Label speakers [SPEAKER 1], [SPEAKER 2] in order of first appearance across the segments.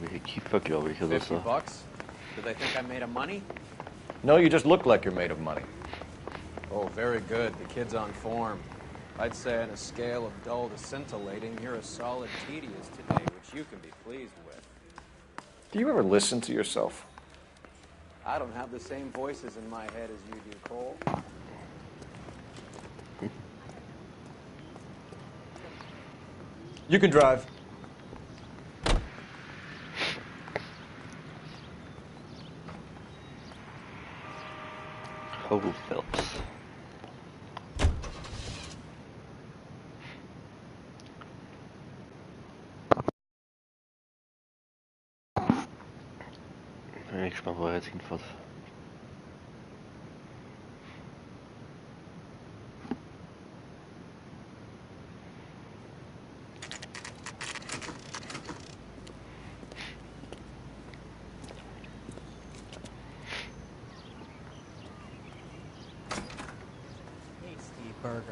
[SPEAKER 1] Welche Kiefer, glaube ich, oder
[SPEAKER 2] 50
[SPEAKER 1] so.
[SPEAKER 2] bucks? Do they think I'm made of money?
[SPEAKER 3] No, you just look like you're made of money.
[SPEAKER 2] Oh, very good. The kid's on form. I'd say on a scale of dull to scintillating, you're a solid tedious today, which you can be pleased with.
[SPEAKER 3] Do you ever listen to yourself?
[SPEAKER 2] I don't have the same voices in my head as you do, Cole.
[SPEAKER 3] You can drive.
[SPEAKER 1] Hallo Leute. Bin ich gespannt, wo er jetzt hinfährt.
[SPEAKER 2] Tasty burger.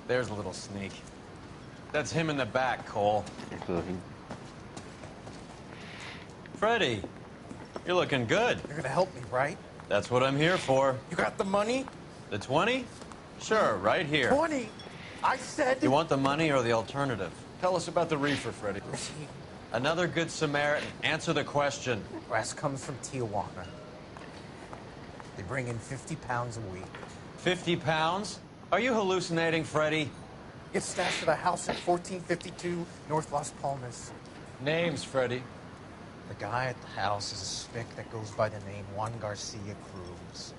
[SPEAKER 2] There's a little sneak. That's him in the back, Cole. Freddie, you're looking good.
[SPEAKER 4] You're gonna help me, right?
[SPEAKER 2] That's what I'm here for.
[SPEAKER 4] You got the money?
[SPEAKER 2] The 20? Sure, right here.
[SPEAKER 4] 20? I said...
[SPEAKER 2] You want the money or the alternative?
[SPEAKER 3] Tell us about the reefer, Freddie.
[SPEAKER 2] Another good Samaritan. Answer the question.
[SPEAKER 4] Grass comes from Tijuana. They bring in 50 pounds a week.
[SPEAKER 2] 50 pounds? Are you hallucinating, Freddie?
[SPEAKER 4] It's stashed at a house at 1452 North Las Palmas.
[SPEAKER 3] Names, Freddie.
[SPEAKER 4] The guy at the house is a spick that goes by the name Juan Garcia Cruz.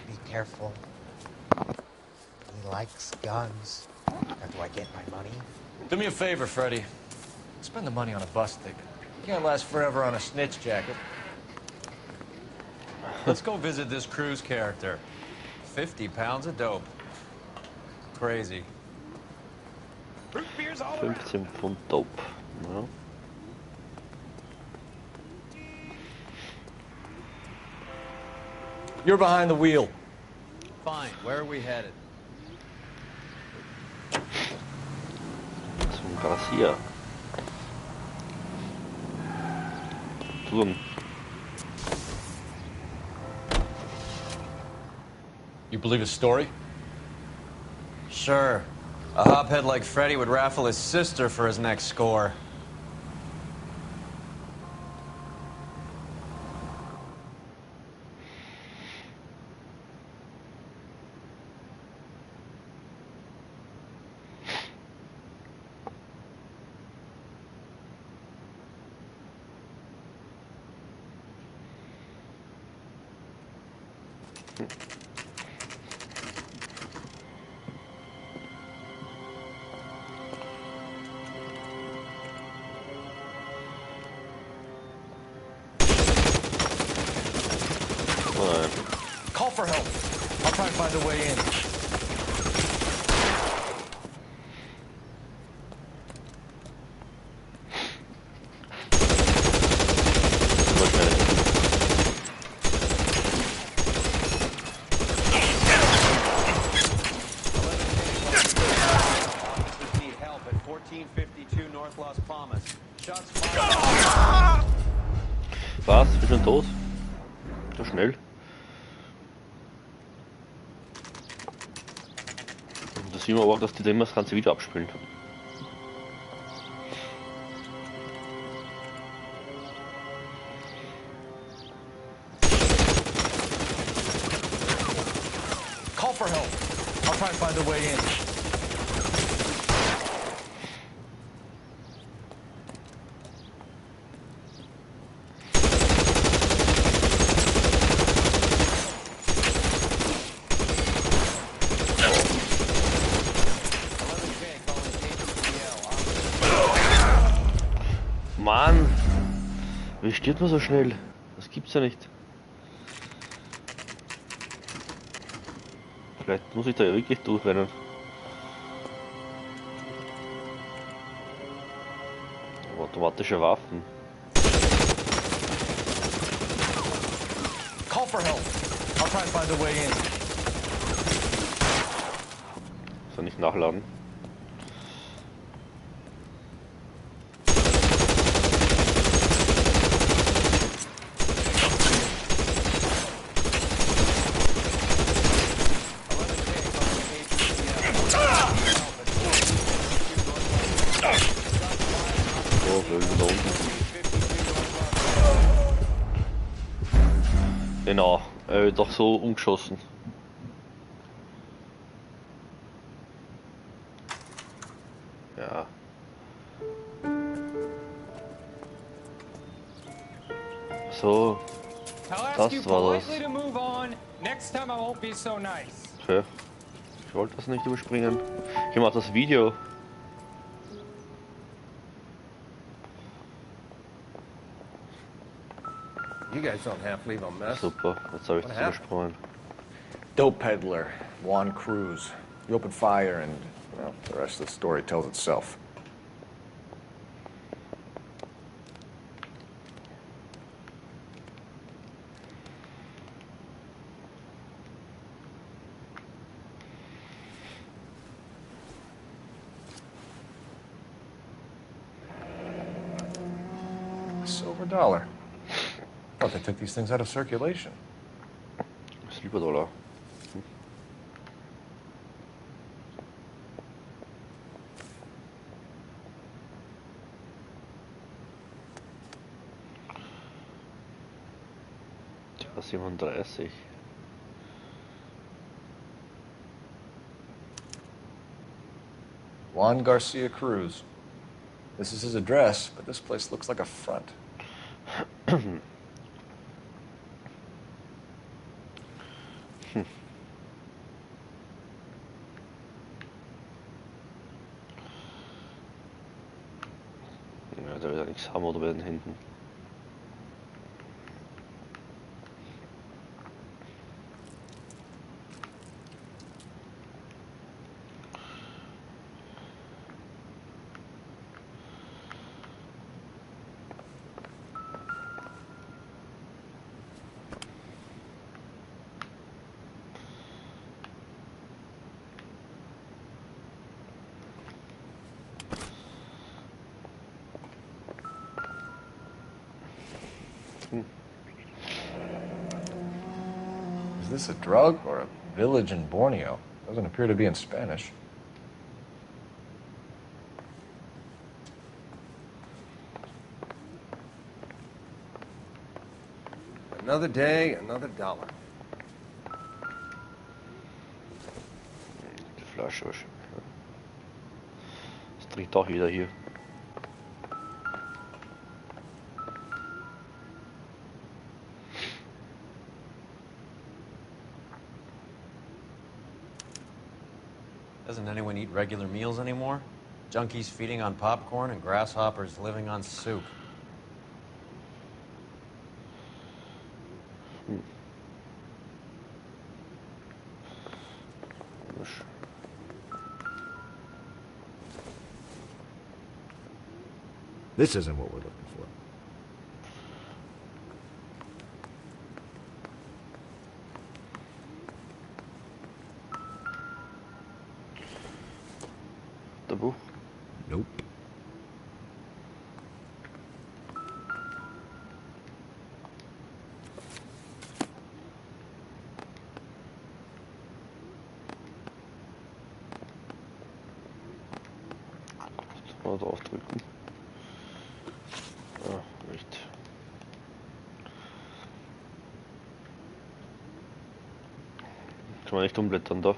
[SPEAKER 4] Be careful. He likes guns. Now, do I get my money?
[SPEAKER 3] Do me a favor, Freddie. Spend the money on a bus ticket. You can't last forever on a snitch jacket.
[SPEAKER 2] Let's go visit this Cruz character. 50 pounds of dope. Crazy.
[SPEAKER 4] Root beer's all
[SPEAKER 1] 15 Pfund Dope. Ja.
[SPEAKER 3] You're behind the wheel.
[SPEAKER 2] Fine. Where are we headed?
[SPEAKER 1] Zum Garcia. Turm.
[SPEAKER 3] You believe his story?
[SPEAKER 2] Sure. A hophead like Freddie would raffle his sister for his next score.
[SPEAKER 3] Call for help. I'll try and find a way in.
[SPEAKER 2] Need help at 1452 North Las Palmas. Shots fired.
[SPEAKER 1] Was? Ich bin schon tot? So schnell? Und da sehen wir aber auch, dass die dann das ganze Video abspielen.
[SPEAKER 3] Call for help. I'll try and find a way in.
[SPEAKER 1] Mann! Wie stirbt man so schnell? Das gibt's ja nicht. Vielleicht muss ich da ja wirklich durchrennen. Automatische Waffen.
[SPEAKER 3] Call for help. I'll try and find a way in.
[SPEAKER 1] Soll nicht nachladen. irgendwo da unten. Genau, doch so umgeschossen. Ja. So, das war das. Okay. Ich wollte das nicht überspringen. Ich mach das Video.
[SPEAKER 5] You guys don't have to leave a mess.
[SPEAKER 1] Super, jetzt habe ich das übersprungen.
[SPEAKER 6] Dope peddler, Juan Cruz. You opened fire and, well, the rest of the story tells itself. $1. Thought they took these things out of circulation.
[SPEAKER 1] Silberdollar. Tja, 37.
[SPEAKER 6] Juan Garcia Cruz. This is his address, but this place looks like a front.
[SPEAKER 1] Ja, da wird ja nichts haben oder bei den Händen.
[SPEAKER 6] Is this a drug or a village in Borneo? Doesn't appear to be in Spanish.
[SPEAKER 5] Another day, another dollar.
[SPEAKER 1] Die Flasche. Das trinkt auch jeder hier.
[SPEAKER 2] Doesn't anyone eat regular meals anymore? Junkies feeding on popcorn and grasshoppers living on soup.
[SPEAKER 6] This isn't what we're looking for.
[SPEAKER 1] Der Buch.
[SPEAKER 6] Nope.
[SPEAKER 1] Mal draufdrücken. Ah, nicht. Kann man nicht umblättern da.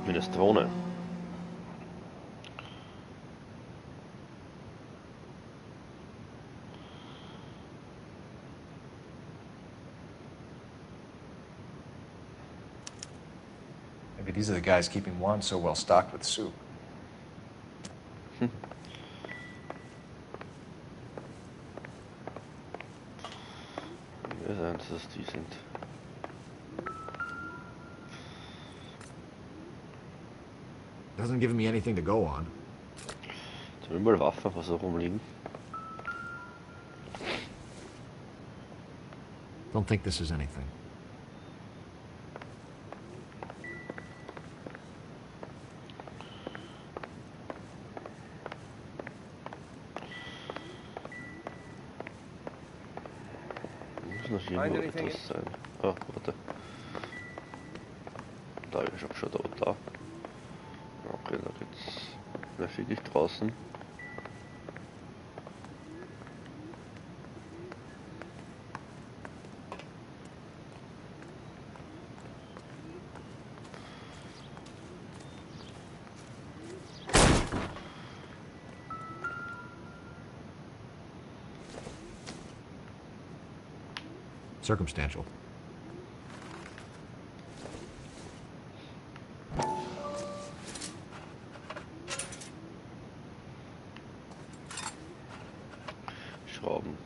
[SPEAKER 1] Minestrone.
[SPEAKER 6] Maybe these are the guys keeping Juan so well stocked with soup.
[SPEAKER 1] Ja, das ist die sind.
[SPEAKER 6] Doesn't give me anything to go on.
[SPEAKER 1] Da sind überall Waffen, was da rumliegen.
[SPEAKER 6] Don't think this is anything.
[SPEAKER 1] muss hier
[SPEAKER 5] Find
[SPEAKER 1] nur
[SPEAKER 5] anything
[SPEAKER 1] etwas sein. Ah, warte. Da, ich hab schon da. Okay, da geht's. Da fliege ich draußen.
[SPEAKER 3] Circumstantial.
[SPEAKER 1] Schrauben.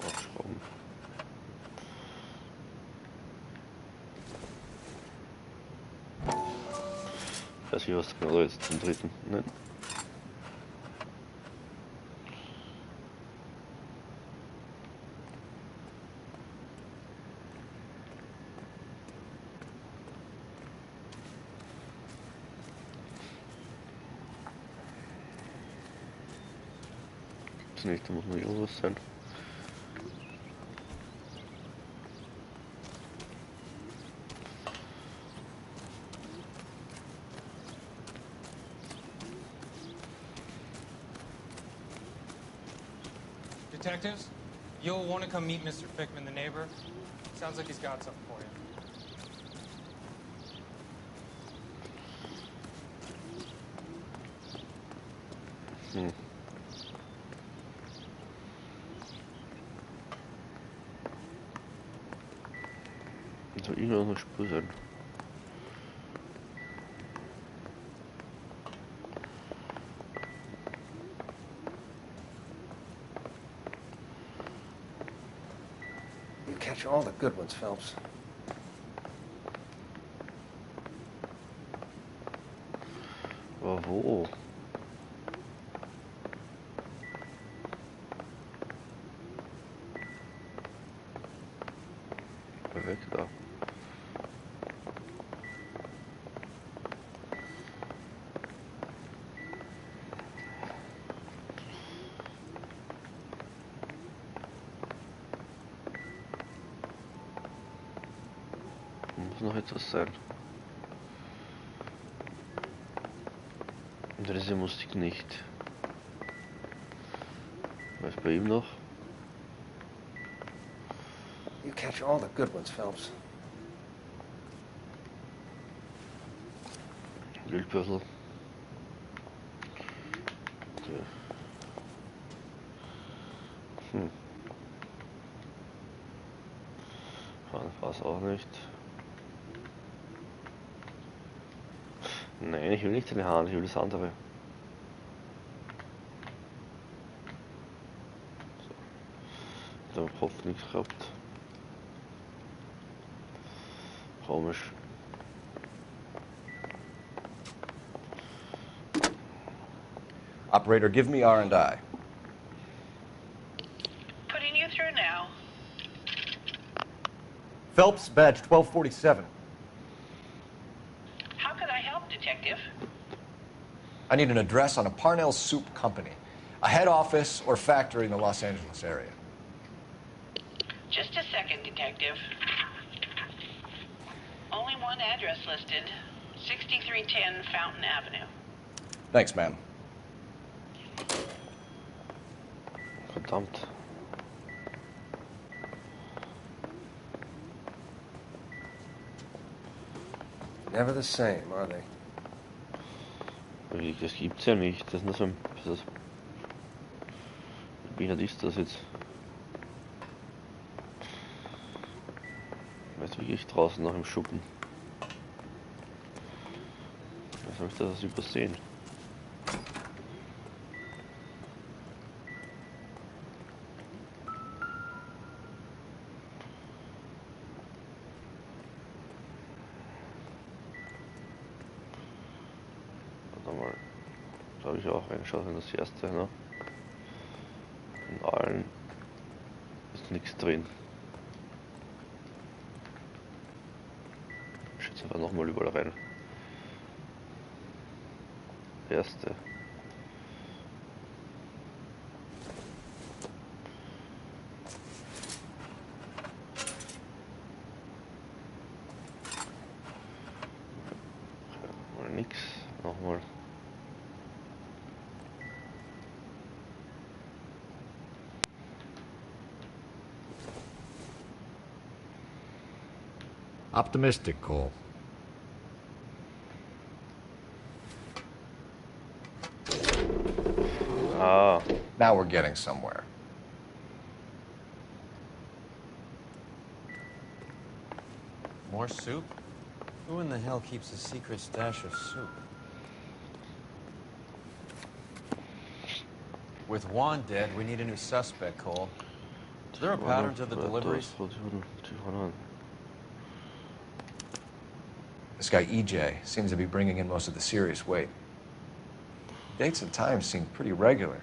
[SPEAKER 1] Auch Schrauben. Weiß ich, was der Kanal jetzt zum dritten. Nein. Gibt's nicht, da muss noch irgendwas sein.
[SPEAKER 7] Detectives, you'll want to come meet Mr. Fickman, the neighbor. Sounds like he's got something for you. Soll irgendwas noch Spur sein?
[SPEAKER 5] You catch all the good ones, Phelps.
[SPEAKER 1] Aber wo? Weg da. Muss noch etwas sein. Und diese Musik nicht. Was bei ihm noch?
[SPEAKER 5] You catch all the good ones, Phelps.
[SPEAKER 1] Wildbüssel. Okay. War's auch nicht. Nein, ich will nicht seine Hand, ich will das andere. So. Da hofft nichts gehabt. Komisch.
[SPEAKER 6] Operator, give me R&I.
[SPEAKER 8] Putting you through now.
[SPEAKER 3] Phelps, badge 1247.
[SPEAKER 8] How could I help, Detective?
[SPEAKER 3] I need an address on a Parnell Soup Company, a head office or factory in the Los Angeles area.
[SPEAKER 8] Just a second, Detective. Only one address listed. 6310 Fountain Avenue.
[SPEAKER 6] Thanks, ma'am.
[SPEAKER 1] Verdammt.
[SPEAKER 5] Never the same, are they?
[SPEAKER 1] Das gibt's ja nicht. Das ist nur so ein. Wie hat ist das jetzt? Jetzt bin ich draußen nach dem Schuppen. Was soll ich das übersehen? Warte mal. Da habe ich auch reingeschaut in das erste, ne? In allen ist nichts drin. Ich schätze einfach nochmal überall rein. erste. Mal nix. Nochmal.
[SPEAKER 3] Optimistic, Cole.
[SPEAKER 1] Ah,
[SPEAKER 3] Now we're getting somewhere.
[SPEAKER 2] More soup? Who in the hell keeps a secret stash of soup? With Juan dead, we need a new suspect, Cole. Is there a pattern to the deliveries?
[SPEAKER 3] This guy EJ seems to be bringing in most of the serious weight. Dates and times seem pretty regular.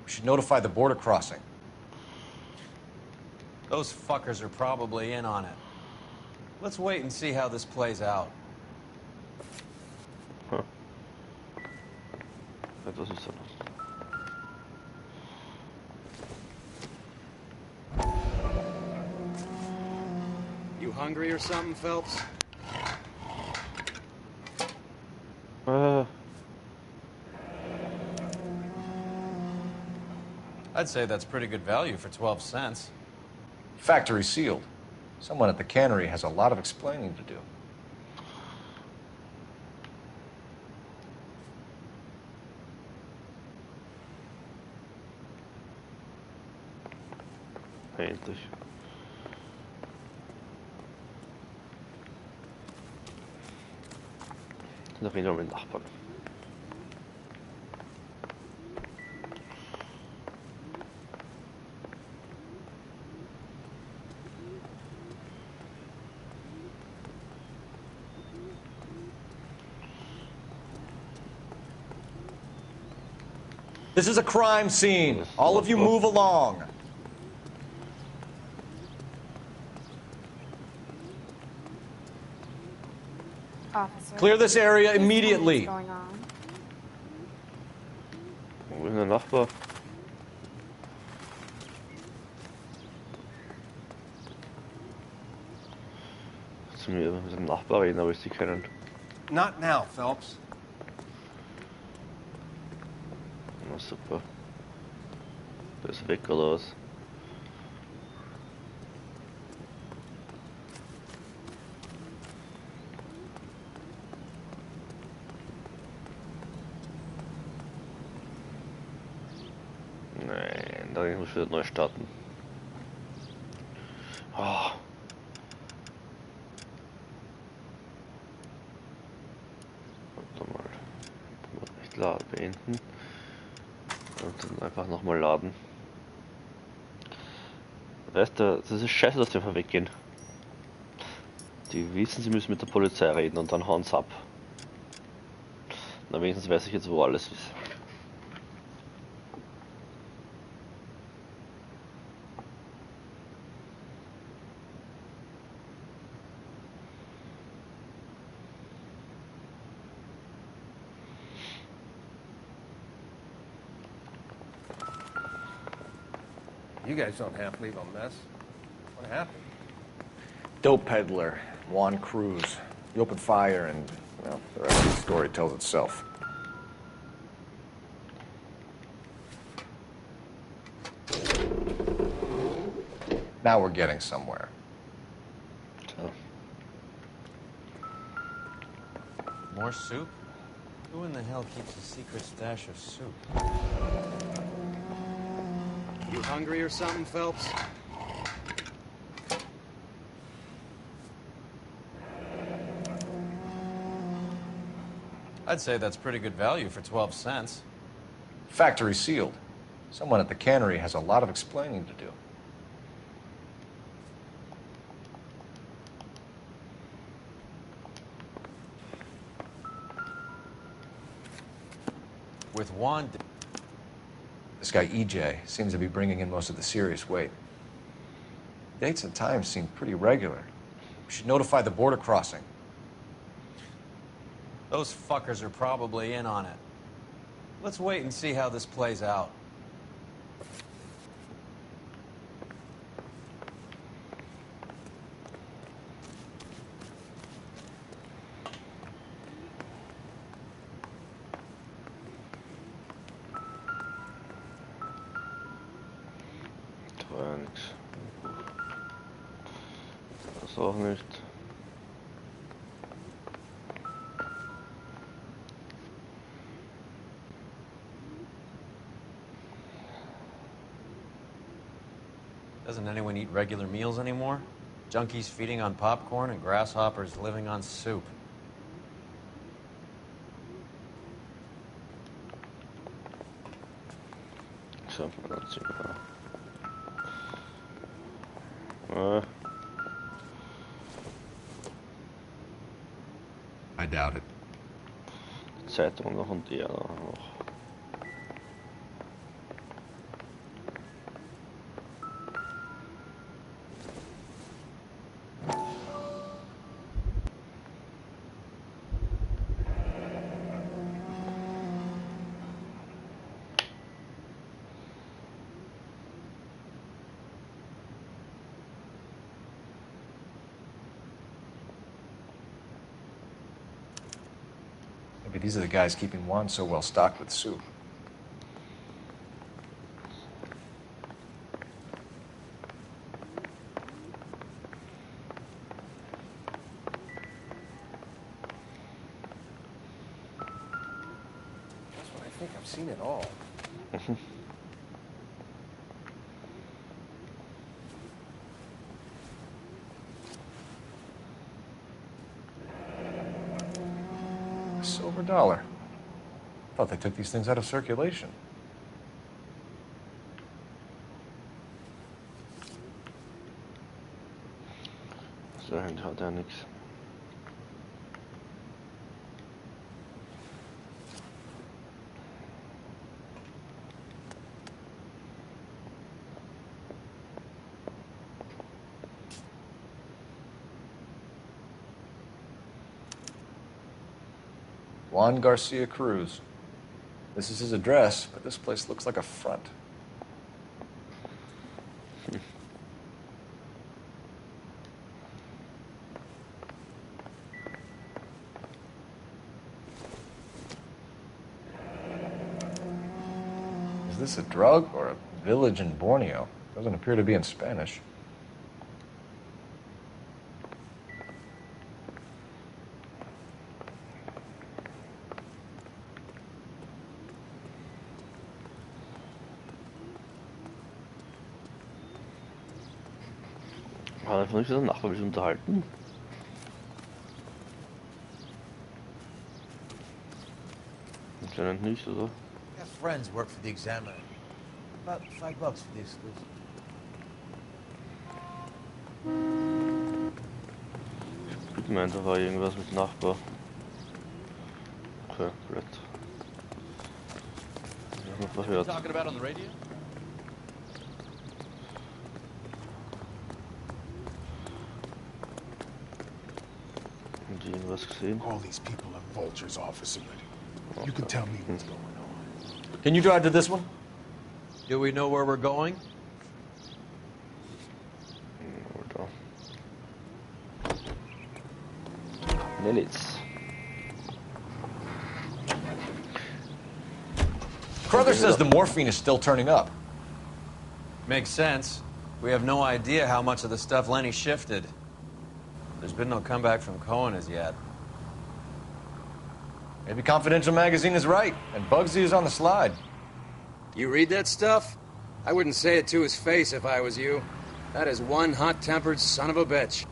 [SPEAKER 3] We should notify the border crossing.
[SPEAKER 2] Those fuckers are probably in on it. Let's wait and see how this plays out.
[SPEAKER 1] Huh. Etwas ist da los.
[SPEAKER 2] You hungry or something, Phelps? I'd say that's pretty good value for 12 cents.
[SPEAKER 3] Factory sealed. Someone at the cannery has a lot of explaining to do.
[SPEAKER 1] Endlich. Da reden wir mit dem Nachbarn.
[SPEAKER 3] This is a crime scene. All of you move along.
[SPEAKER 9] Officer,
[SPEAKER 3] Clear this area immediately.
[SPEAKER 9] what's going on?
[SPEAKER 1] Wo ist der Nachbar? Zu mir mit dem Nachbar reden, aber ich sie kennen.
[SPEAKER 5] Not now, Phelps.
[SPEAKER 1] Na super. Der ist weg oder was? Nein, da muss ich wieder neu starten. Oh. Warte mal. Nicht laden, beenden. Und dann einfach nochmal laden. Weißt du, das ist scheiße, dass die einfach weggehen. Die wissen, sie müssen mit der Polizei reden und dann hauen sie ab. Na, wenigstens weiß ich jetzt, wo alles ist.
[SPEAKER 5] You guys don't have to leave a mess. What happened?
[SPEAKER 6] Dope peddler, Juan Cruz. You opened fire and, well, the rest of the story tells itself.
[SPEAKER 3] Now we're getting somewhere.
[SPEAKER 1] So.
[SPEAKER 2] More soup? Who in the hell keeps a secret stash of soup? You hungry or something, Phelps? I'd say that's pretty good value for 12 cents.
[SPEAKER 3] Factory sealed. Someone at the cannery has a lot of explaining to do.
[SPEAKER 2] With Juan...
[SPEAKER 3] This guy EJ seems to be bringing in most of the serious weight. Dates and times seem pretty regular. We should notify the border crossing.
[SPEAKER 2] Those fuckers are probably in on it. Let's wait and see how this plays out.
[SPEAKER 1] Das war ja nix. Das auch nicht.
[SPEAKER 2] Doesn't anyone eat regular meals anymore? Junkies feeding on popcorn and grasshoppers living on soup.
[SPEAKER 1] So, let's see.
[SPEAKER 3] I doubt it.
[SPEAKER 1] Zeitung noch und der noch.
[SPEAKER 3] Maybe these are the guys keeping Juan so well stocked with soup.
[SPEAKER 5] That's what I think. I've seen it all.
[SPEAKER 3] A silver dollar. Thought they took these things out of circulation.
[SPEAKER 1] So, hat er nix.
[SPEAKER 3] Juan Garcia Cruz. This is his address, but this place looks like a front. Is this a drug or a village in Borneo? Doesn't appear to be in Spanish.
[SPEAKER 1] Hat einfach nicht mit der Nachbar sich unterhalten. Anscheinend nicht, oder?
[SPEAKER 4] I have friends work for the Examiner. About $5 for the exclusive.
[SPEAKER 1] Ich meinte, da war irgendwas mit Nachbar. Okay, blöd. Ich hab noch verhört.
[SPEAKER 2] Talking about on the radio?
[SPEAKER 1] Haben die irgendwas gesehen?
[SPEAKER 10] All these people are vultures, officer. You can tell me what's going on.
[SPEAKER 2] Can you drive to this one? Do we know where we're going?
[SPEAKER 1] Minutes.
[SPEAKER 3] Carruthers says the morphine is still turning up.
[SPEAKER 2] Makes sense. We have no idea how much of the stuff Lenny shifted. There's been no comeback from Cohen as yet.
[SPEAKER 3] Maybe Confidential Magazine is right, and Bugsy is on the slide.
[SPEAKER 11] You read that stuff? I wouldn't say it to his face if I was you. That is one hot-tempered son of a bitch.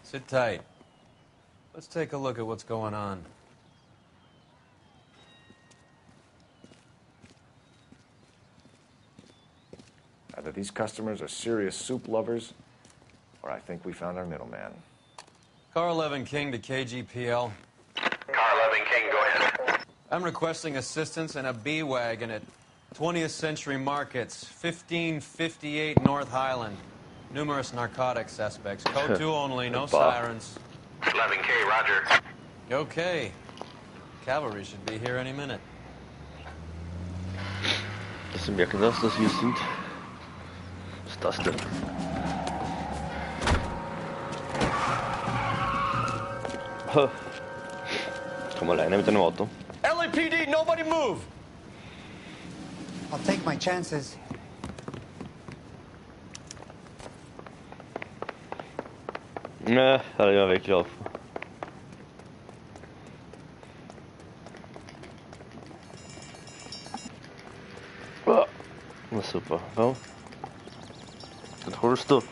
[SPEAKER 2] Sit tight. Let's take a look at what's going on.
[SPEAKER 3] Either these customers are serious soup lovers, but I think we found our middleman.
[SPEAKER 2] Car 11 King to KGPL.
[SPEAKER 12] Car 11 King, go ahead.
[SPEAKER 2] I'm requesting assistance in a B-Wagon at 20th Century Markets, 1558 North Highland. Numerous narcotic suspects. Code 2 only, no sirens.
[SPEAKER 12] 11K, roger.
[SPEAKER 2] Okay. Cavalry should be here any minute.
[SPEAKER 1] Sie merken das, dass wir sind. Was ist das denn? Komm alleine mit deinem Auto.
[SPEAKER 3] LAPD, nobody move!
[SPEAKER 4] I'll take my chances.
[SPEAKER 1] Na, hat er ja weglaufen. Na super. Ja. Den holst du.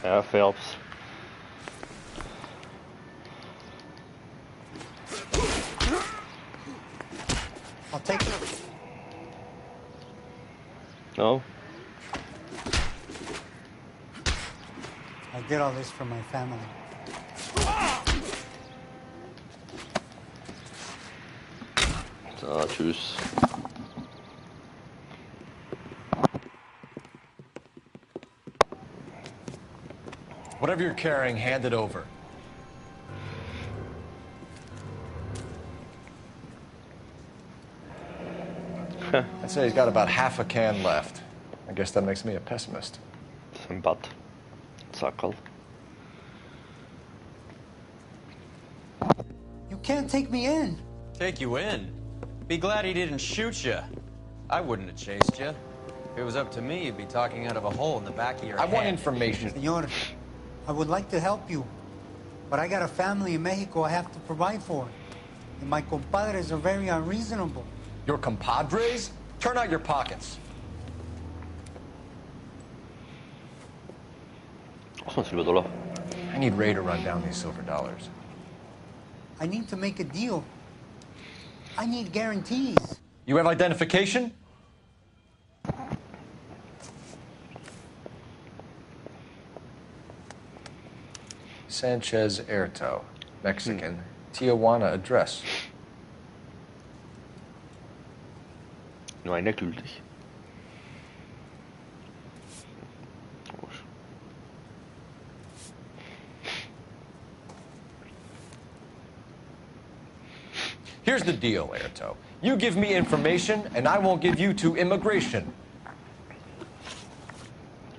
[SPEAKER 1] Ja, Phelps.
[SPEAKER 4] I'll take it.
[SPEAKER 1] No.
[SPEAKER 4] I did all this for my family.
[SPEAKER 1] So, tschüss.
[SPEAKER 3] Whatever you're carrying, hand it over. I'd say he's got about half a can left. I guess that makes me a pessimist.
[SPEAKER 1] Sein Bad. Sackerl.
[SPEAKER 4] You can't take me in.
[SPEAKER 2] Take you in? Be glad he didn't shoot you. I wouldn't have chased you. If it was up to me, you'd be talking out of a hole in the back of your head.
[SPEAKER 3] I want information.
[SPEAKER 4] Senor, I would like to help you, but I got a family in Mexico I have to provide for. And my compadres are very unreasonable.
[SPEAKER 3] Your compadres? Turn out your pockets.
[SPEAKER 1] $1
[SPEAKER 3] I need Ray to run down these silver dollars.
[SPEAKER 4] I need to make a deal. I need guarantees.
[SPEAKER 3] You have identification? Sanchez Erto, Mexican, Tijuana address.
[SPEAKER 1] Nur einer gültig.
[SPEAKER 3] Here's the deal, Erto. You give me information, and I won't give you to immigration.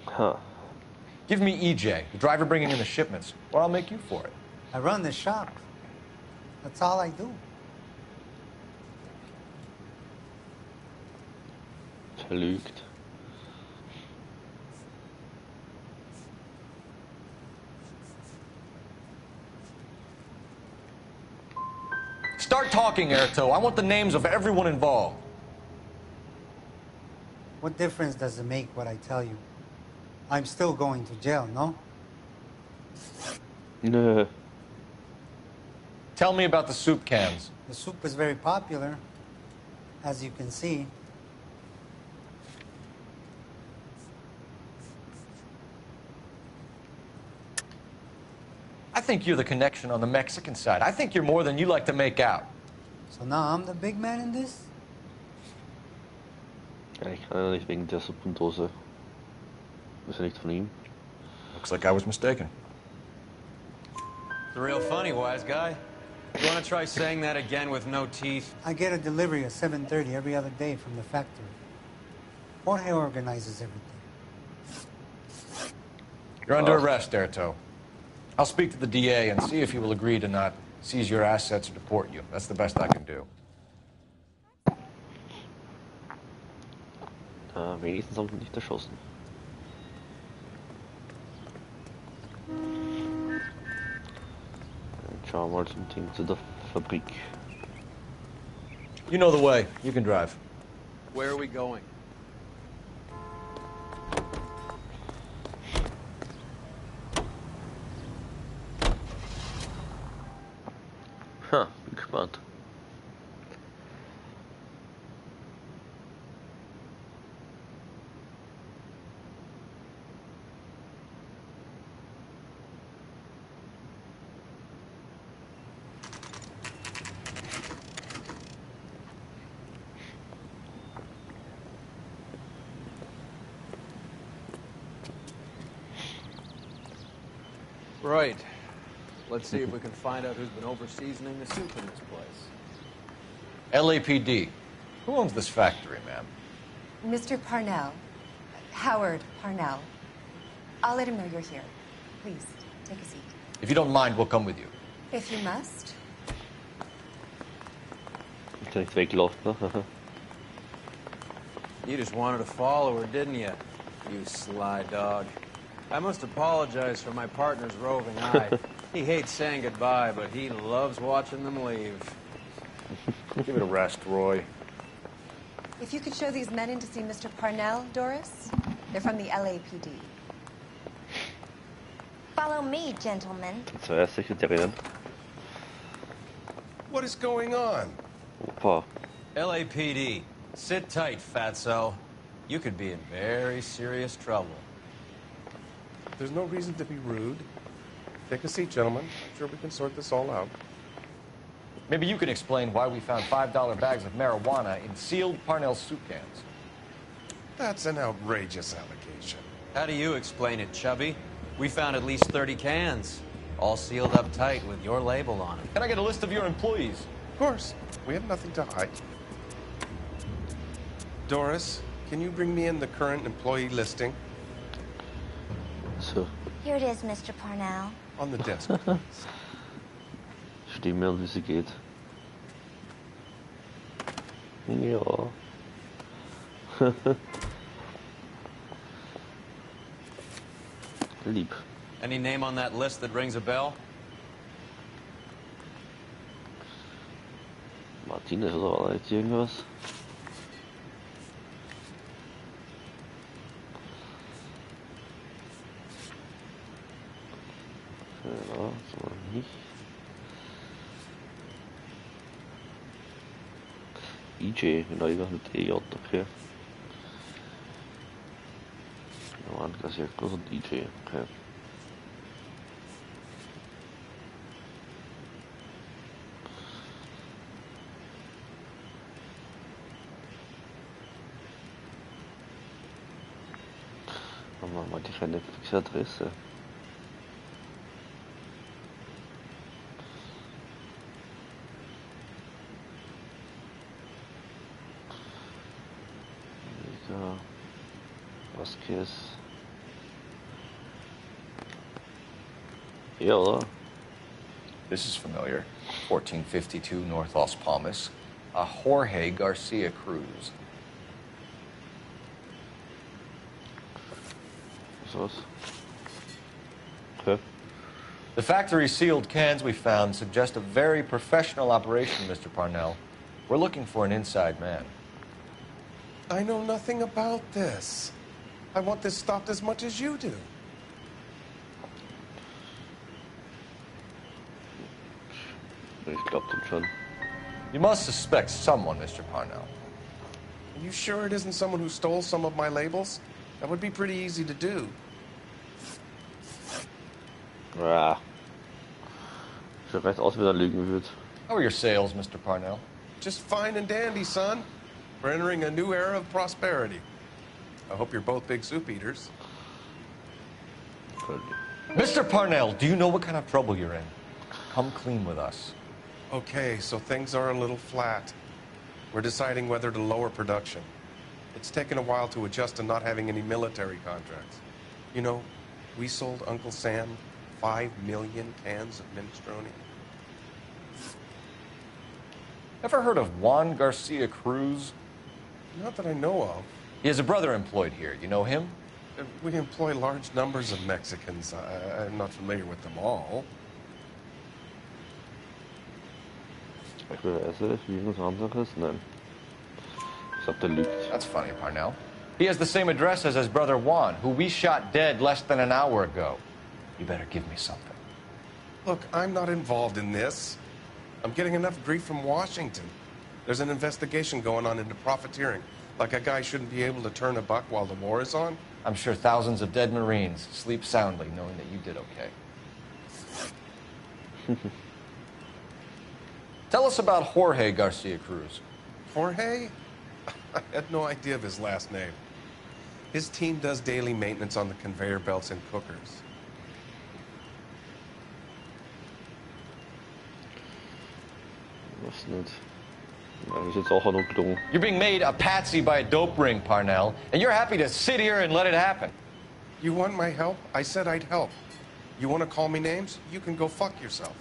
[SPEAKER 1] Huh.
[SPEAKER 3] Give me EJ, the driver bringing in the shipments, or I'll make you for it.
[SPEAKER 4] I run the shop. That's all I do.
[SPEAKER 1] Verlügt.
[SPEAKER 3] Start talking, Erto. I want the names of everyone involved.
[SPEAKER 4] What difference does it make what I tell you? I'm still going to jail, no?
[SPEAKER 1] No.
[SPEAKER 3] Tell me about the soup cans.
[SPEAKER 4] The soup is very popular, as you can see.
[SPEAKER 3] I think you're the connection on the Mexican side. I think you're more than you like to make out.
[SPEAKER 4] So now I'm the big man in this?
[SPEAKER 1] Ja, ich kann ja nicht wegen der Suppendose. Ist ja nicht von ihm.
[SPEAKER 3] Looks like I was mistaken.
[SPEAKER 2] It's real funny, wise guy. You want to try saying that again with no teeth?
[SPEAKER 4] I get a delivery at 7:30 every other day from the factory. Jorge organizes everything.
[SPEAKER 3] You're under arrest, Erto. I'll speak to the DA and see if he will agree to not seize your assets or deport you. That's the best I can do.
[SPEAKER 1] Wenigstens haben sie nicht erschossen. Dann schauen wir mal zum Ding zu der Fabrik.
[SPEAKER 3] You know the way. You can drive.
[SPEAKER 2] Where are we going?
[SPEAKER 1] Ha, bin gespannt.
[SPEAKER 2] Right. Let's see if we can find out who's been over-seasoning the soup in this place.
[SPEAKER 3] LAPD. Who owns this factory, ma'am?
[SPEAKER 13] Mr. Parnell. Howard Parnell. I'll let him know you're here. Please, take a seat.
[SPEAKER 3] If you don't mind, we'll come with you.
[SPEAKER 13] If you must.
[SPEAKER 1] Ist ja nicht weggelaufen, ne?
[SPEAKER 2] You just wanted to follow her, didn't you? You sly dog. I must apologize for my partner's roving eye. He hates saying goodbye, but he loves watching them leave.
[SPEAKER 6] Give it a rest, Roy.
[SPEAKER 13] If you could show these men in to see Mr. Parnell, Doris. They're from the LAPD.
[SPEAKER 14] Follow me, gentlemen.
[SPEAKER 1] Zwei Sekretärinnen.
[SPEAKER 5] What is going on?
[SPEAKER 1] Opa.
[SPEAKER 2] LAPD. Sit tight, fatso. You could be in very serious trouble.
[SPEAKER 5] There's no reason to be rude. Take a seat, gentlemen. I'm sure we can sort this all out.
[SPEAKER 3] Maybe you can explain why we found $5 bags of marijuana in sealed Parnell soup cans.
[SPEAKER 5] That's an outrageous allegation.
[SPEAKER 2] How do you explain it, Chubby? We found at least 30 cans, all sealed up tight with your label on it.
[SPEAKER 3] Can I get a list of your employees?
[SPEAKER 5] Of course. We have nothing to hide. Doris, can you bring me in the current employee listing?
[SPEAKER 1] So.
[SPEAKER 14] Here it is, Mr. Parnell.
[SPEAKER 5] On the desk, please.
[SPEAKER 1] Stimme und wie sie geht. Ja. Lieb.
[SPEAKER 2] Any name on that list that rings a bell?
[SPEAKER 1] Martinez oder war da jetzt irgendwas? Ja, so nicht. EJ, genau, irgendwas mit EJ, okay. Ja, waren das ja groß und EJ, okay. Haben wir mal die kleine fixe Adresse. Vasquez. Ja, oder?
[SPEAKER 3] This is familiar. 1452 North Los Palmas. A Jorge Garcia Cruz.
[SPEAKER 1] Was? Okay.
[SPEAKER 3] The factory sealed cans we found suggest a very professional operation, Mr. Parnell. We're looking for an inside man.
[SPEAKER 5] I know nothing about this. I want this stopped as much as you do.
[SPEAKER 1] Ich glaub dem schon.
[SPEAKER 3] You must suspect someone, Mr. Parnell.
[SPEAKER 5] Are you sure it isn't someone who stole some of my labels? That would be pretty easy to do.
[SPEAKER 1] Ja. Schaut recht aus, wie er lügen wird.
[SPEAKER 3] How are your sales, Mr. Parnell?
[SPEAKER 5] Just fine and dandy, son. We're entering a new era of prosperity. I hope you're both big soup eaters.
[SPEAKER 3] Mr. Parnell, do you know what kind of trouble you're in? Come clean with us.
[SPEAKER 5] Okay, so things are a little flat. We're deciding whether to lower production. It's taken a while to adjust to not having any military contracts. You know, we sold Uncle Sam 5 million cans of minestrone.
[SPEAKER 3] Ever heard of Juan Garcia Cruz?
[SPEAKER 5] Not that I know of.
[SPEAKER 3] He has a brother employed here. You know him?
[SPEAKER 5] We employ large numbers of Mexicans. I'm not familiar with them all.
[SPEAKER 1] Beispielsweise irgendwas anderes? Nein. Ich glaub, der lügt.
[SPEAKER 3] That's funny, Parnell. He has the same address as his brother Juan, who we shot dead less than an hour ago. You better give me something.
[SPEAKER 5] Look, I'm not involved in this. I'm getting enough grief from Washington. There's an investigation going on into profiteering. Like a guy shouldn't be able to turn a buck while the war is on.
[SPEAKER 3] I'm sure thousands of dead Marines sleep soundly knowing that you did okay. Tell us about Jorge Garcia Cruz.
[SPEAKER 5] Jorge? I had no idea of his last name. His team does daily maintenance on the conveyor belts and cookers.
[SPEAKER 1] Weiß nicht. Das ist jetzt auch nur gelungen.
[SPEAKER 3] You're being made a patsy by a dope ring, Parnell, and you're happy to sit here and let it happen.
[SPEAKER 5] You want my help? I said I'd help. You want to call me names? You can go fuck yourself.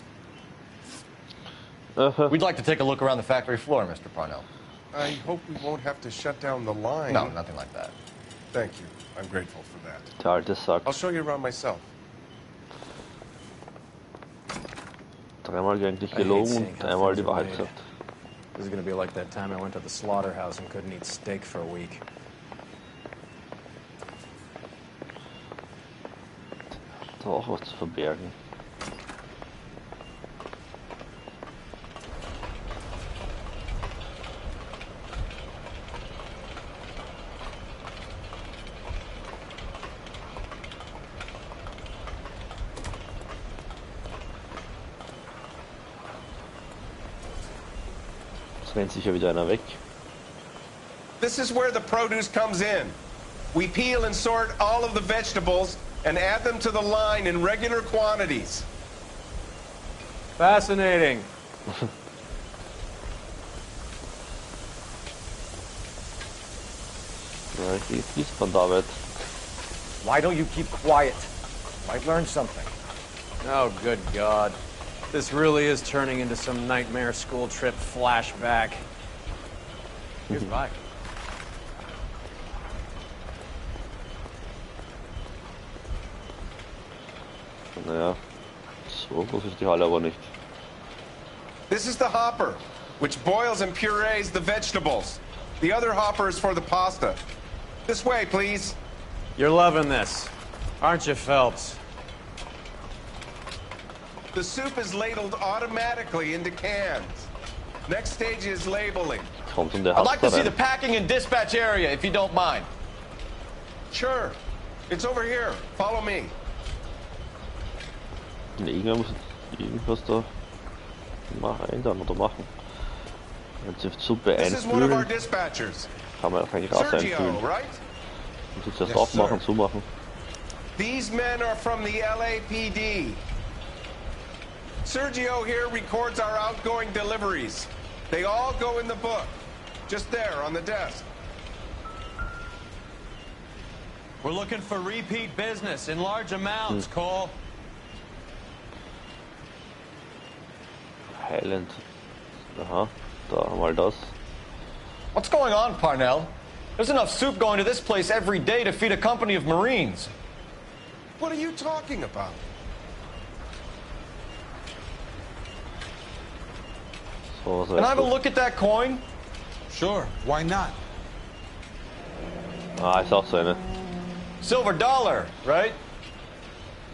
[SPEAKER 3] We'd like to take a look around the factory floor, Mr. Parnell.
[SPEAKER 5] I hope we won't have to shut down the line.
[SPEAKER 3] No, nothing like that.
[SPEAKER 5] Thank you. I'm grateful for that.
[SPEAKER 1] Der alte Sack.
[SPEAKER 5] I'll show you around myself.
[SPEAKER 1] Dreimal eigentlich gelogen und einmal die Wahrheit gesagt.
[SPEAKER 15] This is gonna be like that time I went to the slaughterhouse and couldn't eat steak for a week.
[SPEAKER 1] Da auch was zu verbergen. Rennt sicher wieder einer weg.
[SPEAKER 5] This is where the produce comes in. We peel and sort all of the vegetables and add them to the line in regular quantities.
[SPEAKER 15] Fascinating.
[SPEAKER 1] Ja, die Fließbandarbeit.
[SPEAKER 6] Why don't you keep quiet? Might learn something.
[SPEAKER 15] Oh, good God. This really is turning into some nightmare school trip flashback. Here's Mike.
[SPEAKER 1] Naja, so groß ist die Halle aber nicht.
[SPEAKER 5] This is the hopper, which boils and purees the vegetables. The other hopper is for the pasta. This way, please.
[SPEAKER 15] You're loving this, aren't you, Phelps?
[SPEAKER 5] The soup is ladled automatically into cans. Next stage is labeling.
[SPEAKER 3] I'd like to see the packing and dispatch area, if you don't mind.
[SPEAKER 5] Sure. It's over here. Follow me.
[SPEAKER 1] Irgendwer muss irgendwas da ändern oder machen. Wenn sie Suppe einfüllen, kann man kein Gras einfüllen. Muss jetzt erst aufmachen, zumachen.
[SPEAKER 5] These men are from the LAPD. Sergio here records our outgoing deliveries. They all go in the book. Just there on the desk.
[SPEAKER 2] We're looking for repeat business in large amounts, Cole.
[SPEAKER 1] Highland. Aha, da mal das.
[SPEAKER 3] What's going on, Parnell? There's enough soup going to this place every day to feed a company of Marines.
[SPEAKER 5] What are you talking about?
[SPEAKER 3] Can I have a look at that coin?
[SPEAKER 10] Sure, why not?
[SPEAKER 1] Ah, ist auch so eine.
[SPEAKER 3] Silver dollar, right?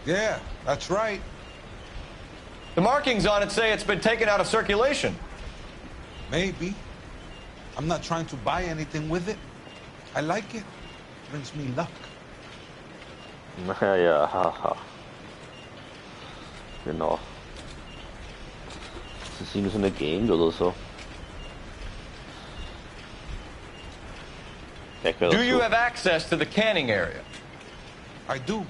[SPEAKER 10] Yeah, that's right.
[SPEAKER 3] The markings on it say it's been taken out of circulation.
[SPEAKER 10] Maybe. I'm not trying to buy anything with it. I like it. Brings me luck.
[SPEAKER 1] Naja, haha. Genau. Das ist irgendwie so eine Gegend oder so.
[SPEAKER 3] Do you have access to the canning area?
[SPEAKER 10] I do.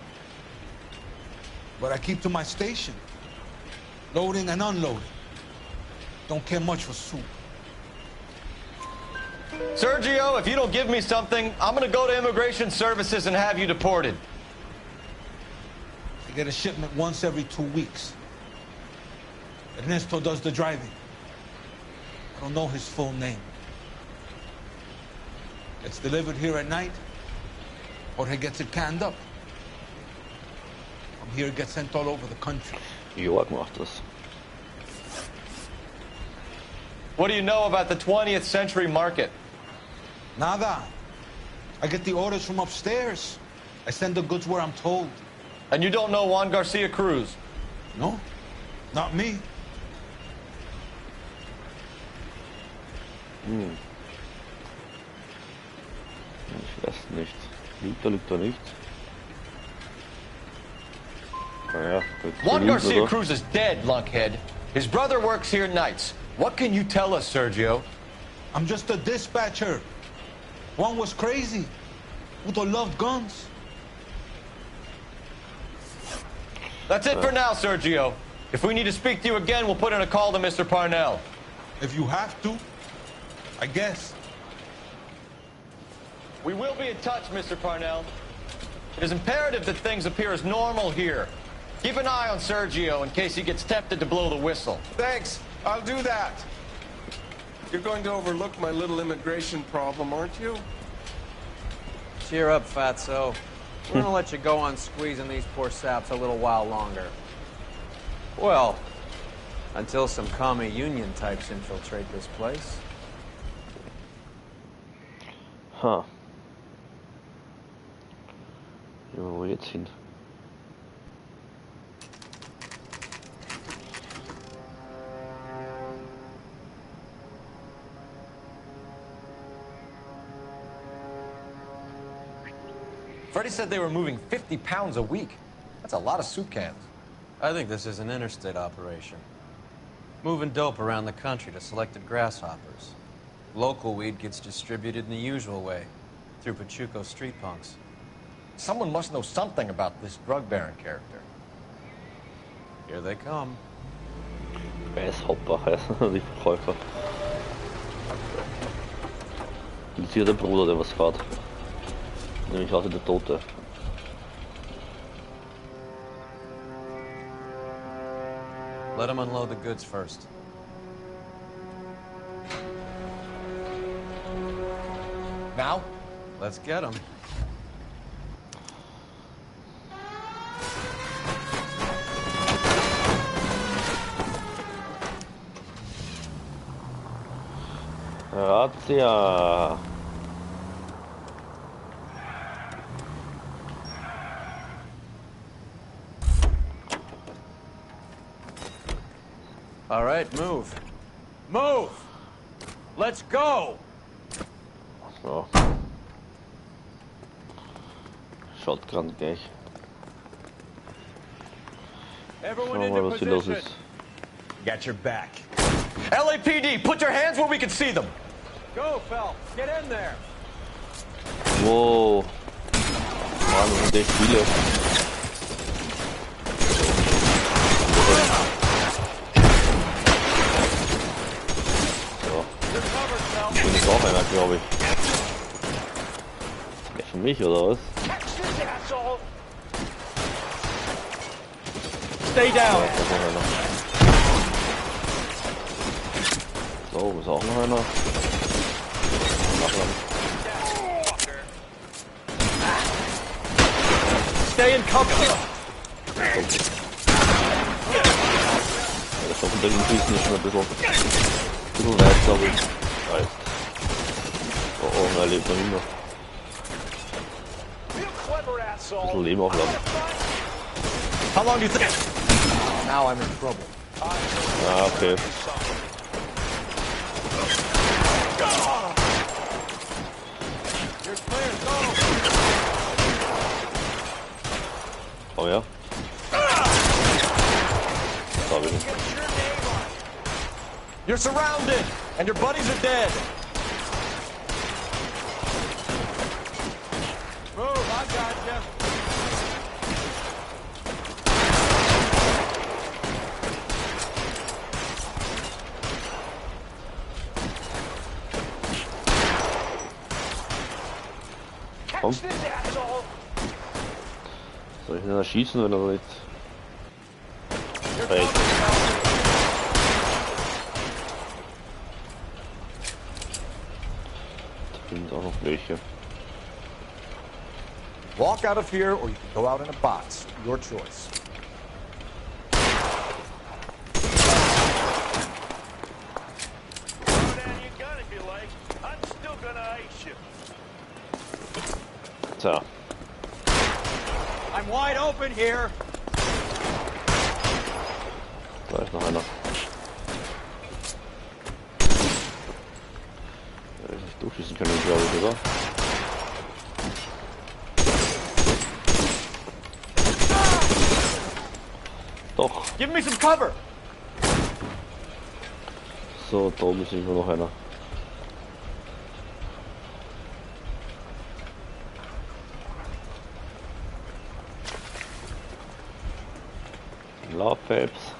[SPEAKER 10] But I keep to my station. Loading and unloading. Don't care much for soup.
[SPEAKER 3] Sergio, if you don't give me something, I'm gonna go to Immigration Services and have you deported.
[SPEAKER 10] I get a shipment once every 2 weeks. Ernesto does the driving. I don't know his full name. It's delivered here at night, or he gets it canned up. From here it gets sent all over the country.
[SPEAKER 1] Jörg macht das.
[SPEAKER 3] What do you know about the 20th century market?
[SPEAKER 10] Nada. I get the orders from upstairs. I send the goods where I'm told.
[SPEAKER 3] And you don't know Juan Garcia Cruz?
[SPEAKER 10] No, not me.
[SPEAKER 1] Ich weiß nicht. Lügt er nicht? Naja,
[SPEAKER 3] Juan Garcia Cruz is dead, lunkhead. His brother works here nights. What can you tell us, Sergio?
[SPEAKER 10] I'm just a dispatcher. Juan was crazy. Udo loved guns.
[SPEAKER 3] That's it for now, Sergio. If we need to speak to you again, we'll put in a call to Mr. Parnell.
[SPEAKER 10] If you have to, I guess.
[SPEAKER 16] We will be in touch, Mr. Parnell. It is imperative that things appear as normal here. Keep an eye on Sergio in case he gets tempted to blow the whistle.
[SPEAKER 5] Thanks. I'll do that. You're going to overlook my little immigration problem, aren't you?
[SPEAKER 15] Cheer up, fatso. We're gonna let you go on squeezing these poor saps a little while longer. Well, until some commie union types infiltrate this place.
[SPEAKER 1] Ha. Ja, wo jetzt hin?
[SPEAKER 11] Freddie said they were moving 50 pounds a week. That's a lot of soup cans.
[SPEAKER 15] I think this is an interstate operation. Moving dope around the country to selected grasshoppers. Local weed gets distributed in the usual way, through Pachuco street punks.
[SPEAKER 11] Someone must know something about this drug baron character.
[SPEAKER 15] Here they come.
[SPEAKER 1] Eishopper heißen die Verkäufer. Das ist hier der Bruder, der was fährt. Nämlich also der Tote.
[SPEAKER 15] Let him unload the goods first.
[SPEAKER 11] Now?
[SPEAKER 15] Let's get him.
[SPEAKER 1] Razzia.
[SPEAKER 15] All right, move. Move! Let's go!
[SPEAKER 1] So. Shotgun gleich.
[SPEAKER 16] Everyone
[SPEAKER 1] Schauen wir mal, was hier los ist.
[SPEAKER 16] Got your back. LAPD, put your hands where we can see them.
[SPEAKER 15] Go, Phelps. Get in there.
[SPEAKER 1] Wow. Mann, das sind echt viele. So. Bin ich auch einer, glaube ich. Ja, für mich, oder was?
[SPEAKER 16] Stay down.
[SPEAKER 1] So, ist auch noch einer.
[SPEAKER 16] Stay in cover.
[SPEAKER 1] Das ist unter den Füßen ist schon ein bisschen weit, glaube ich. Reicht. Oh, er lebt noch immer. Ein bisschen Leben aufladen.
[SPEAKER 16] How long do you think?
[SPEAKER 11] Now I'm in trouble.
[SPEAKER 1] Ah, okay. Oh ja. Sorry.
[SPEAKER 16] You're surrounded, and your buddies are dead. Move, I got you.
[SPEAKER 1] Komm. Soll ich denn da schießen, wenn er nicht fällt? Da sind auch noch welche.
[SPEAKER 11] Walk out of here, or you can go out in a box. Your choice.
[SPEAKER 1] So.
[SPEAKER 15] I'm wide open here.
[SPEAKER 1] Da ist noch einer. Der ist nicht durchschießen können, glaube ich, oder? Doch.
[SPEAKER 16] Give me some cover.
[SPEAKER 1] So, da oben ist irgendwo noch einer. Love Fabs.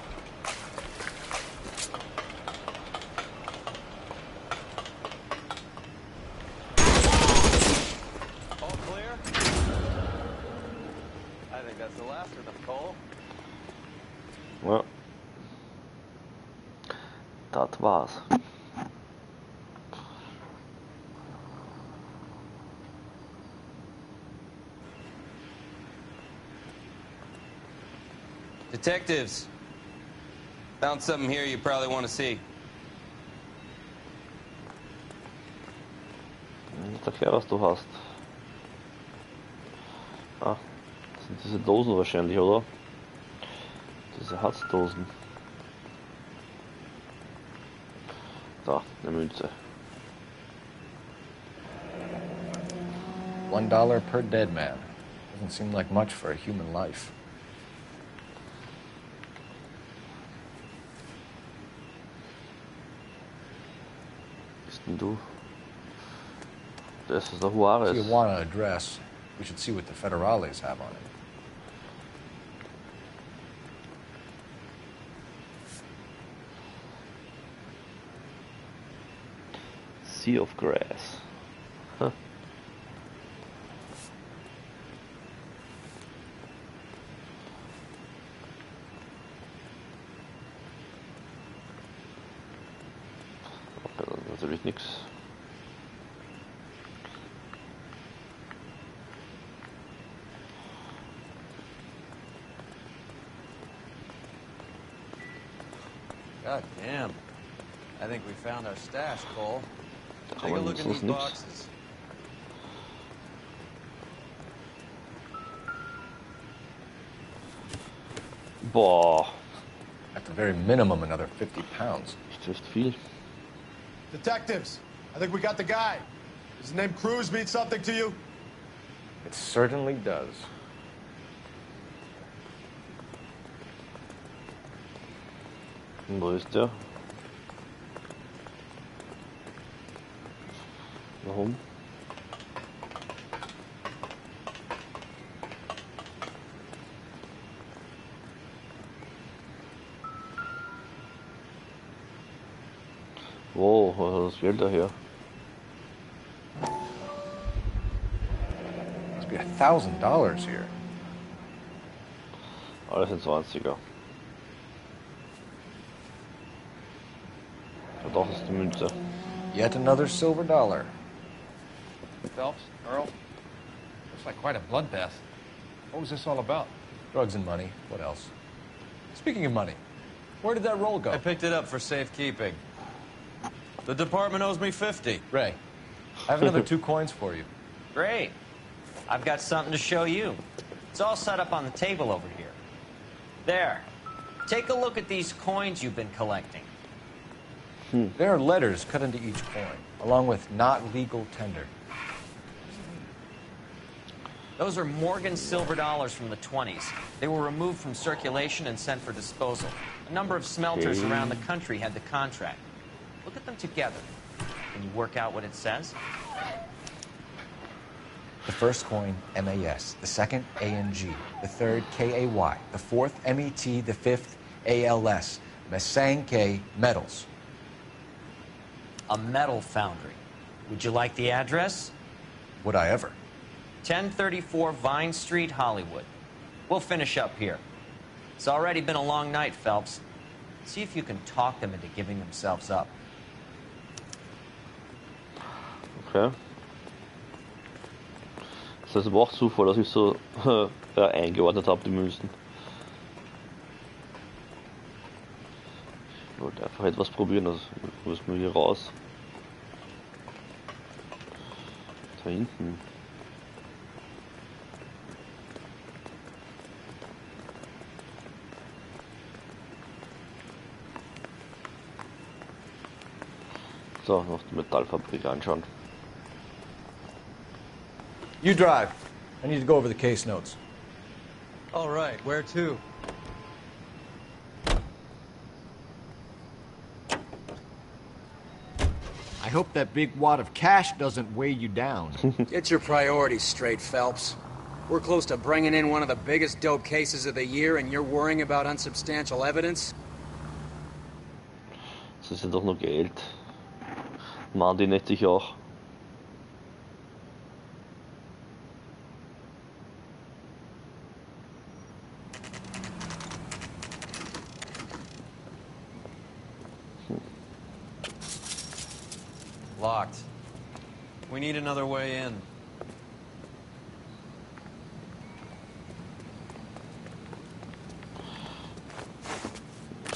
[SPEAKER 15] think that's the last of them, Cole.
[SPEAKER 1] Ja. Das war's.
[SPEAKER 16] Detectives, found something here you probably want to see.
[SPEAKER 1] Sag her, was du hast. Ah, das sind diese Dosen wahrscheinlich, oder? Diese Harzdosen. Da, eine Münze.
[SPEAKER 6] $1 per dead man. Doesn't seem like much for a human life.
[SPEAKER 1] Bist denn du? Das ist der Juarez.
[SPEAKER 6] If you want an address, we should see what the federales have on it.
[SPEAKER 1] Sea of Grass. Huh. Okay, dann natürlich nichts.
[SPEAKER 15] God damn. I think we found our stash, Cole. Take a
[SPEAKER 1] Aber
[SPEAKER 15] look
[SPEAKER 1] das
[SPEAKER 15] in
[SPEAKER 1] ist
[SPEAKER 15] these
[SPEAKER 1] nichts.
[SPEAKER 15] boxes.
[SPEAKER 1] Boah,
[SPEAKER 6] At the very minimum, another 50 pounds.
[SPEAKER 1] das ist viel.
[SPEAKER 17] Detectives, I think we got the guy. Does the name Cruz mean something to you?
[SPEAKER 6] It certainly does.
[SPEAKER 1] Und wo ist der? Warum? Wow, was ist das Geld daher?
[SPEAKER 6] Must be $1,000 here.
[SPEAKER 1] Alles in 20er. Ja, doch, ist die Münze.
[SPEAKER 6] Yet another silver dollar.
[SPEAKER 3] Phelps, Earl, looks like quite a bloodbath. What was this all about?
[SPEAKER 6] Drugs and money. What else? Speaking of money, where did that roll go?
[SPEAKER 15] I picked it up for safekeeping. The department owes me 50.
[SPEAKER 6] Ray, I have another 2 coins for you.
[SPEAKER 18] Great. I've got something to show you. It's all set up on the table over here. There. Take a look at these coins you've been collecting.
[SPEAKER 6] There are letters cut into each coin, along with not legal tender.
[SPEAKER 18] Those are Morgan silver dollars from the 20s. They were removed from circulation and sent for disposal. A number of smelters around the country had the contract. Look at them together. Can you work out what it says?
[SPEAKER 6] The first coin, MAS. The second, ANG. The third, KAY. The fourth, MET. The fifth, ALS. Masanke Metals.
[SPEAKER 18] A metal foundry. Would you like the address?
[SPEAKER 6] Would I ever?
[SPEAKER 18] 1034 Vine Street, Hollywood. We'll finish up here. It's already been a long night, Phelps. See if you can talk them into giving themselves up.
[SPEAKER 1] Okay. Das war auch Zufall, dass ich so eingeordnet habe, die Münzen. Ich wollte einfach etwas probieren, also müssen wir hier raus. Da hinten. So, noch die Metallfabrik anschauen.
[SPEAKER 6] You drive. I need to go over the case notes.
[SPEAKER 15] All right, where to?
[SPEAKER 6] I hope that big wad of cash doesn't weigh you down.
[SPEAKER 11] Get your priorities straight, Phelps. We're close to bringing in one of the biggest dope cases of the year, and you're worrying about unsubstantial evidence?
[SPEAKER 1] Das ist ja doch nur Geld. Machen die nicht sich auch.
[SPEAKER 2] Locked. We need another way in.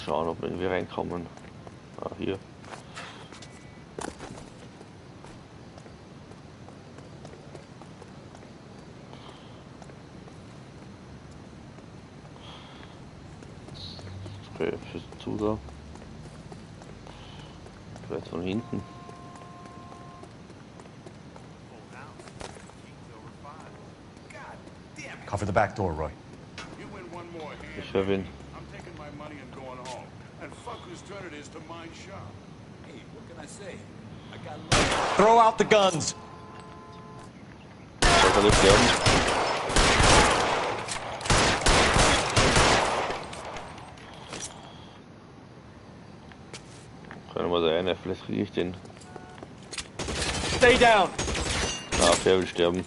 [SPEAKER 1] Schauen, ob wir irgendwie reinkommen. Ah, hier. Okay, ist zu da. Vielleicht von hinten.
[SPEAKER 6] Cover the back door, Roy.
[SPEAKER 1] Ich höre wen.
[SPEAKER 16] Throw out the guns.
[SPEAKER 1] Da kann ich sterben. Können wir da eine, vielleicht kriege ich den.
[SPEAKER 16] Stay down.
[SPEAKER 1] Ah, der will sterben.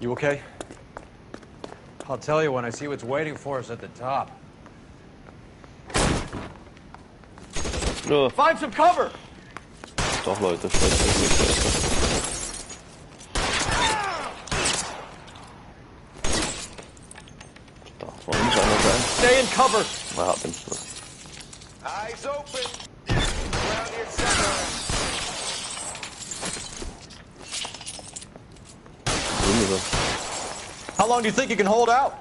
[SPEAKER 15] You okay? I'll tell you when I see what's waiting for us at the top.
[SPEAKER 1] No.
[SPEAKER 16] Find some cover.
[SPEAKER 1] Doch, Leute, vielleicht. Da soll nicht einer sein.
[SPEAKER 16] Stay in cover.
[SPEAKER 1] Na, hab ihn.
[SPEAKER 19] Eyes open. Around here somewhere.
[SPEAKER 16] How long do you think you can hold out?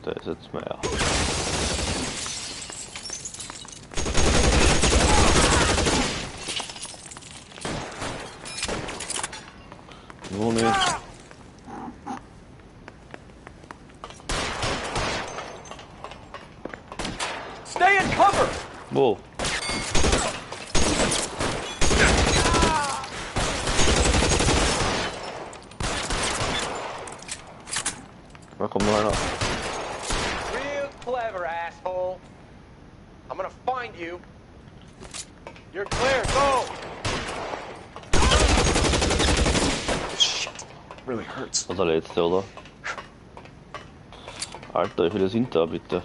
[SPEAKER 1] Da ist jetzt mehr. Nur nicht.
[SPEAKER 16] Stay in cover.
[SPEAKER 1] Wo? Da kommt noch einer.
[SPEAKER 19] Real clever, asshole. I'm gonna find you. You're clear, go!
[SPEAKER 3] Shit. Really hurts.
[SPEAKER 1] Das ist der letzte, oder? Alter, wie viele sind da, bitte?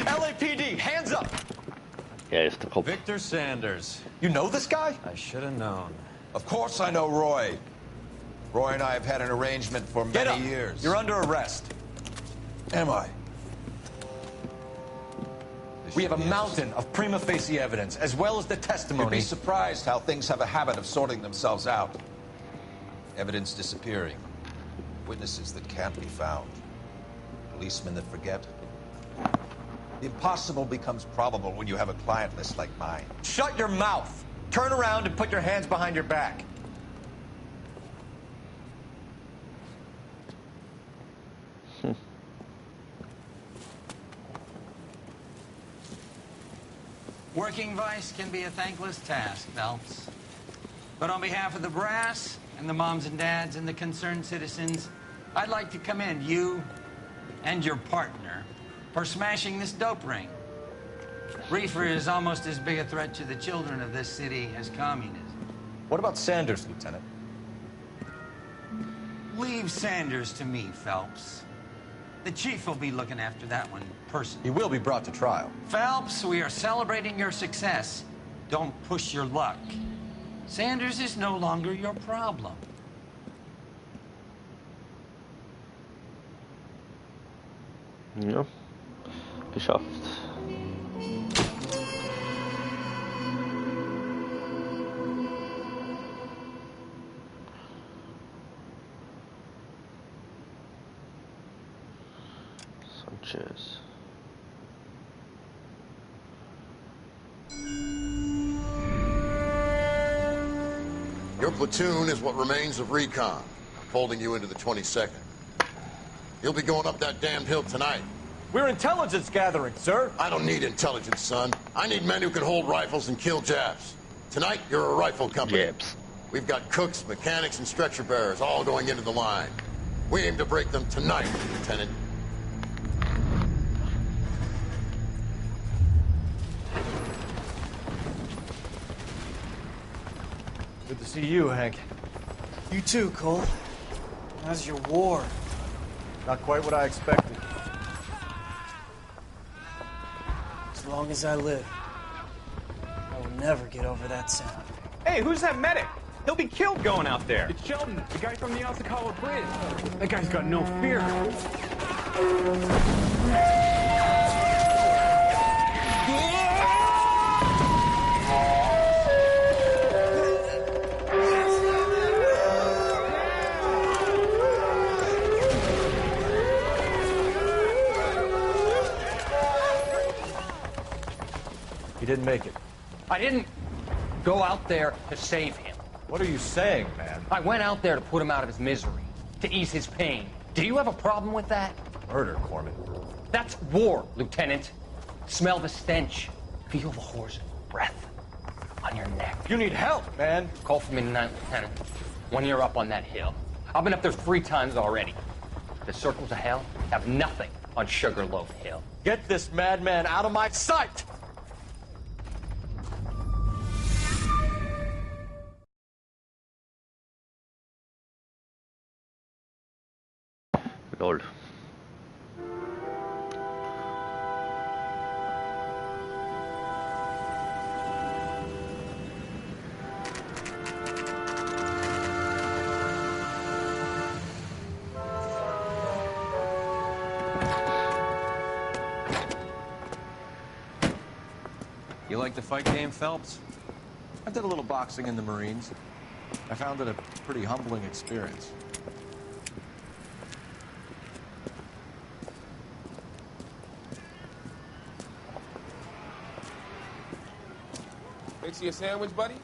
[SPEAKER 16] LAPD, hands up!
[SPEAKER 1] Er ist der Kopf.
[SPEAKER 2] Victor Sanders.
[SPEAKER 16] You know this guy?
[SPEAKER 2] I should have known.
[SPEAKER 20] Of course I know Roy. Roy and I have had an arrangement for many years.
[SPEAKER 16] You're under arrest.
[SPEAKER 20] Am I?
[SPEAKER 6] We have a mountain of prima facie evidence, as well as the testimony.
[SPEAKER 20] You'd be surprised how things have a habit of sorting themselves out. Evidence disappearing. Witnesses that can't be found. Policemen that forget. The impossible becomes probable when you have a client list like mine.
[SPEAKER 16] Shut your mouth. Turn around and put your hands behind your back.
[SPEAKER 21] Working vice can be a thankless task, Phelps. But on behalf of the brass and the moms and dads and the concerned citizens, I'd like to commend you and your partner for smashing this dope ring. Reefer is almost as big a threat to the children of this city as communism.
[SPEAKER 6] What about Sanders, Lieutenant?
[SPEAKER 21] Leave Sanders to me, Phelps. The chief will be looking after that one personally.
[SPEAKER 6] He will be brought to trial.
[SPEAKER 21] Phelps, we are celebrating your success. Don't push your luck. Sanders is no longer your problem.
[SPEAKER 1] Ja, geschafft. Sanchez.
[SPEAKER 22] Your platoon is what remains of recon. I'm folding you into the 22nd. You'll be going up that damned hill tonight.
[SPEAKER 7] We're intelligence gathering, sir.
[SPEAKER 22] I don't need intelligence, son. I need men who can hold rifles and kill Japs. Tonight, you're a rifle company.
[SPEAKER 1] Japs.
[SPEAKER 22] We've got cooks, mechanics, and stretcher bearers all going into the line. We aim to break them tonight, Lieutenant.
[SPEAKER 7] Good to see you, Hank.
[SPEAKER 8] You too, Cole. How's your war?
[SPEAKER 7] Not quite what I expected.
[SPEAKER 8] As long as I live, I will never get over that sound.
[SPEAKER 15] Hey, who's that medic? He'll be killed going out there.
[SPEAKER 7] It's Sheldon, the guy from the Osakawa Bridge. That guy's got no fear. He didn't make it.
[SPEAKER 23] I didn't go out there to save him.
[SPEAKER 7] What are you saying, man?
[SPEAKER 23] I went out there to put him out of his misery, to ease his pain. Do you have a problem with that?
[SPEAKER 7] Murder, Corman.
[SPEAKER 23] That's war, Lieutenant. Smell the stench. Feel the horse's breath on your neck.
[SPEAKER 7] You need help, man.
[SPEAKER 23] Call for me tonight, Lieutenant. When you're up on that hill. I've been up there 3 times already. The circles of hell have nothing on Sugarloaf Hill.
[SPEAKER 7] Get this madman out of my sight!
[SPEAKER 1] Lol.
[SPEAKER 15] You like the fight game, Phelps?
[SPEAKER 3] I did a little boxing in the Marines. I found it a pretty humbling experience.
[SPEAKER 24] Make you a sandwich, buddy.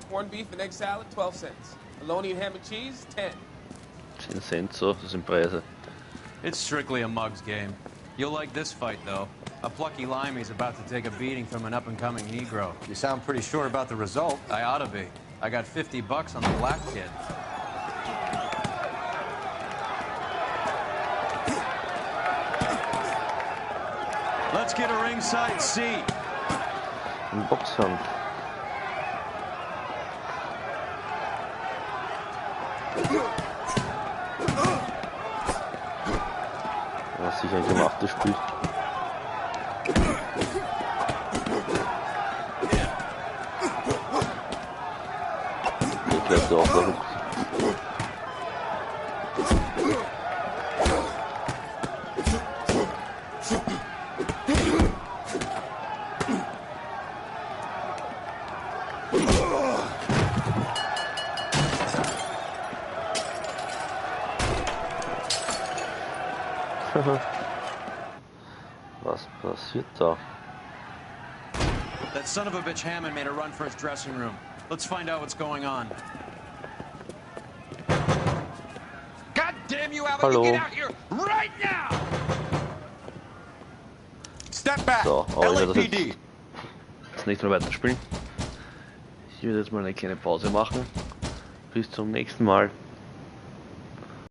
[SPEAKER 24] Corned beef and egg salad, 12 cents. Bologna and ham and cheese, 10.
[SPEAKER 1] 10 Cent, so, das sind Preise.
[SPEAKER 15] It's strictly a mug's game. You'll like this fight, though. A plucky limey's about to take a beating from an up-and-coming Negro.
[SPEAKER 7] You sound pretty sure about the result.
[SPEAKER 15] I ought to be. I got $50 on the black kid. Let's get a ringside seat.
[SPEAKER 1] Ein Boxkampf. Ja, sicher ein gemachtes Spiel. Ich werde auch verrückt. Was passiert da?
[SPEAKER 15] That son of a bitch Hammond made a run for his dressing room. Let's find out what's going on.
[SPEAKER 23] God damn you, Alvin!
[SPEAKER 1] Hallo.
[SPEAKER 23] You get out here right now!
[SPEAKER 7] Step back!
[SPEAKER 1] So, aber ich werde
[SPEAKER 7] LAPD!
[SPEAKER 1] das nächste Mal weiterspielen. Ich würde jetzt mal eine kleine Pause machen. Bis zum nächsten Mal.